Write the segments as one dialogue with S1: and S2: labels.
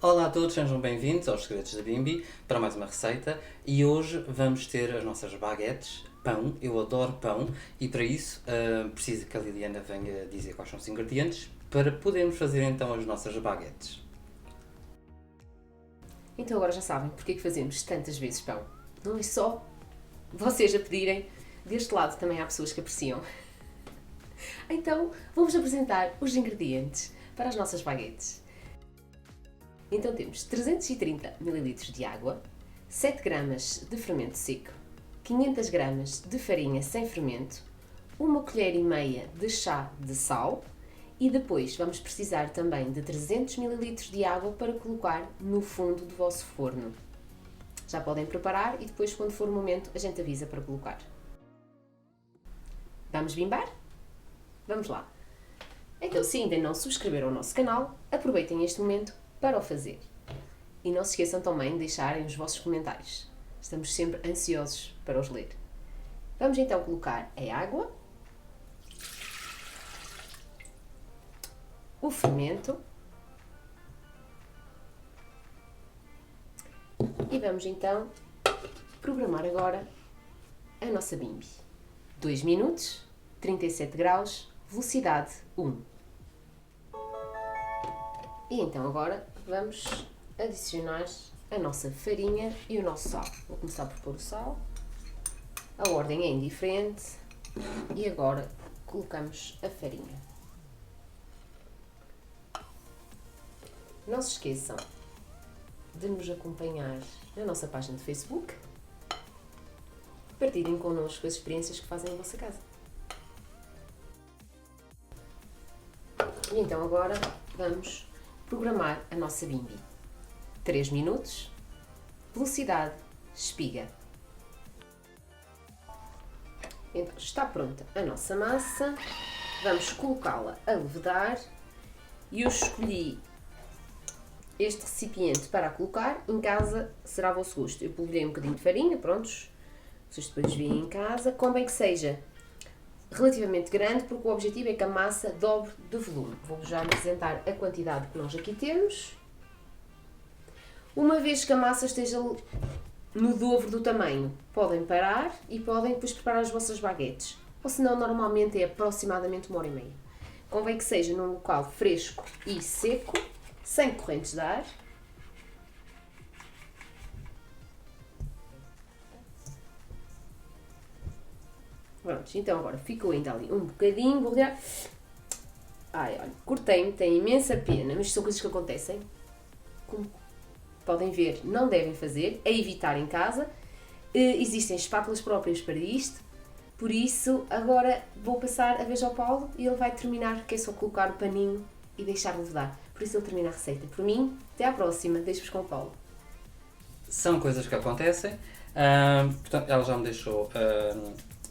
S1: Olá a todos, sejam bem-vindos aos Segredos da Bimbi para mais uma receita e hoje vamos ter as nossas baguetes, pão. Eu adoro pão e para isso preciso que a Liliana venha dizer quais são os ingredientes para podermos fazer então as nossas baguetes.
S2: Então agora já sabem porque é que fazemos tantas vezes pão. Não é só vocês a pedirem, deste lado também há pessoas que apreciam. Então vou-vos apresentar os ingredientes para as nossas baguetes. Então temos 330 ml de água, 7 gramas de fermento seco, 500 gramas de farinha sem fermento, 1 colher e meia de chá de sal e depois vamos precisar também de 300 ml de água para colocar no fundo do vosso forno. Já podem preparar e depois, quando for o momento, a gente avisa para colocar. Vamos bimbar? Vamos lá! Então, se ainda não subscreveram o nosso canal, aproveitem este momento para o fazer. E não se esqueçam também de deixarem os vossos comentários. Estamos sempre ansiosos para os ler. Vamos então colocar a água, o fermento e vamos então programar agora a nossa bimbi. 2 minutos, 37 graus, velocidade 1. E então agora vamos adicionar a nossa farinha e o nosso sal. Vou começar por pôr o sal. A ordem é indiferente. E agora colocamos a farinha. Não se esqueçam de nos acompanhar na nossa página de Facebook. Partilhem connosco as experiências que fazem em vossa casa. E então agora vamos programar a nossa bimbi. 3 minutos, velocidade espiga. Então está pronta a nossa massa, vamos colocá-la a levedar e eu escolhi este recipiente para a colocar, em casa será a vosso gosto. Eu polvilhei um bocadinho de farinha, prontos, vocês depois veem em casa, convém que seja relativamente grande, porque o objetivo é que a massa dobre de volume. Vou já apresentar a quantidade que nós aqui temos. Uma vez que a massa esteja no dobro do tamanho, podem parar e podem depois preparar as vossas baguetes. Ou senão, normalmente é aproximadamente 1h30. Convém que seja num local fresco e seco, sem correntes de ar. Pronto, então agora ficou ainda ali um bocadinho, vou olhar. Ai, olha, cortei-me, tem imensa pena, mas são coisas que acontecem. Como podem ver, não devem fazer, é evitar em casa. Existem espátulas próprias para isto, por isso agora vou passar a vez ao Paulo e ele vai terminar, que é só colocar o paninho e deixar levedar. Por isso ele termina a receita. Por mim, até à próxima, deixo-vos com o Paulo.
S1: São coisas que acontecem, portanto ela já me deixou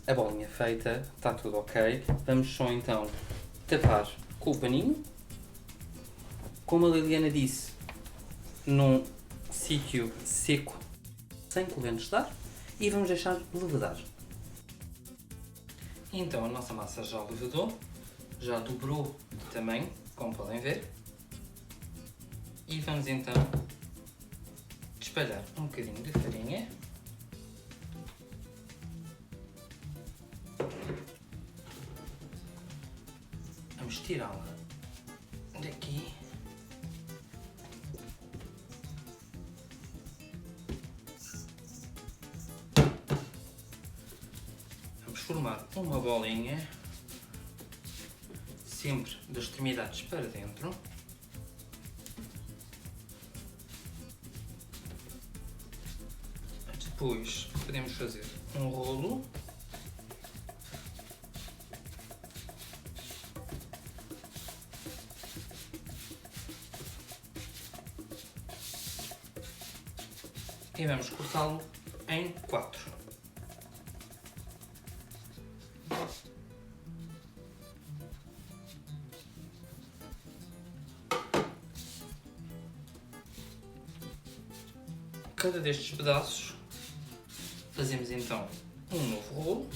S1: a bolinha feita, está tudo ok. Vamos só então tapar com o paninho. Como a Liliana disse, num sítio seco, sem correntes de ar, e vamos deixar levedar. Então a nossa massa já levedou, já dobrou de tamanho, como podem ver. E vamos então espalhar um bocadinho de farinha. Vamos tirá-la daqui. Vamos formar uma bolinha, sempre das extremidades para dentro. Depois podemos fazer um rolo. E vamos cortá-lo em 4. Cada destes pedaços fazemos então um novo rolo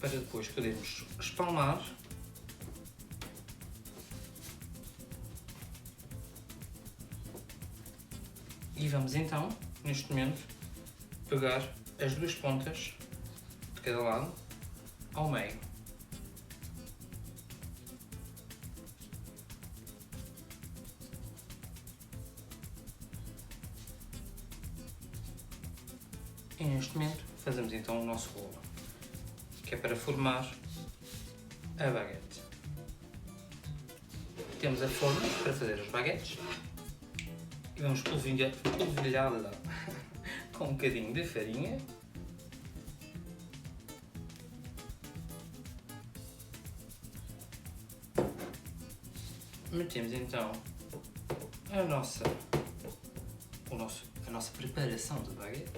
S1: para depois podermos espalmar E vamos então, neste momento, pegar as duas pontas de cada lado ao meio. E neste momento fazemos então o nosso rolo, que é para formar a baguete. Temos a forma para fazer as baguetes e vamos polvilhá-la com um bocadinho de farinha. Metemos então a nossa preparação de baguete.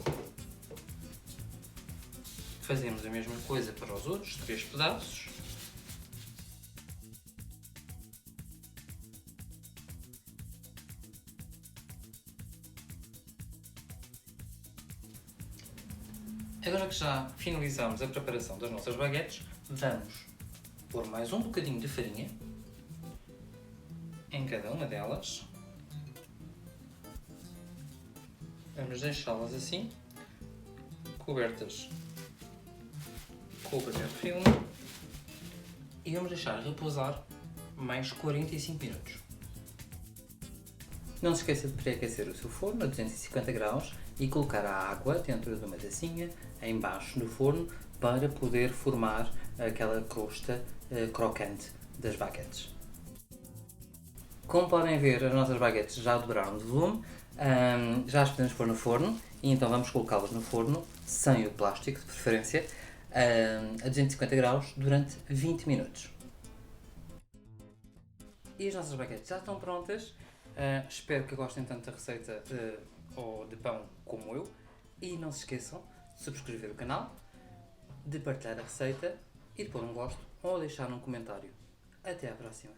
S1: Fazemos a mesma coisa para os outros 3 pedaços. Agora que já finalizamos a preparação das nossas baguetes, vamos pôr mais um bocadinho de farinha em cada uma delas. Vamos deixá-las assim, cobertas com o papel filme, e vamos deixar repousar mais 45 minutos. Não se esqueça de pré-aquecer o seu forno a 250 graus e colocar a água dentro de uma tacinha em baixo no forno para poder formar aquela crosta crocante das baguetes. Como podem ver, as nossas baguetes já dobraram de volume, já as podemos pôr no forno e então vamos colocá-las no forno, sem o plástico de preferência, a 250 graus durante 20 minutos. E as nossas baguetes já estão prontas. Espero que gostem tanto da receita de pão como eu. E não se esqueçam de subscrever o canal, de partilhar a receita e de pôr um gosto ou deixar um comentário. Até à próxima!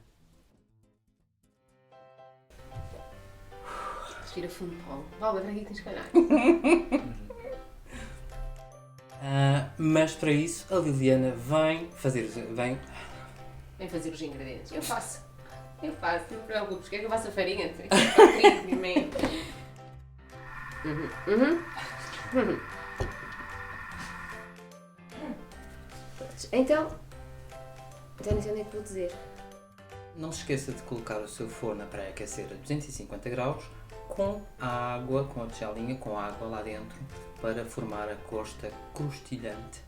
S2: Respira fundo, Paulo. Paulo, para aqui tens que olhar.
S1: Mas para isso a Liliana vem fazer
S2: Vem fazer os ingredientes. Eu faço, não te preocupes. Quer que eu faça farinha? Então, já não sei onde é que vou dizer.
S1: Não se esqueça de colocar o seu forno a pré-aquecer a 250 graus com a água, com a tigelinha, com a água lá dentro para formar a crosta crustilhante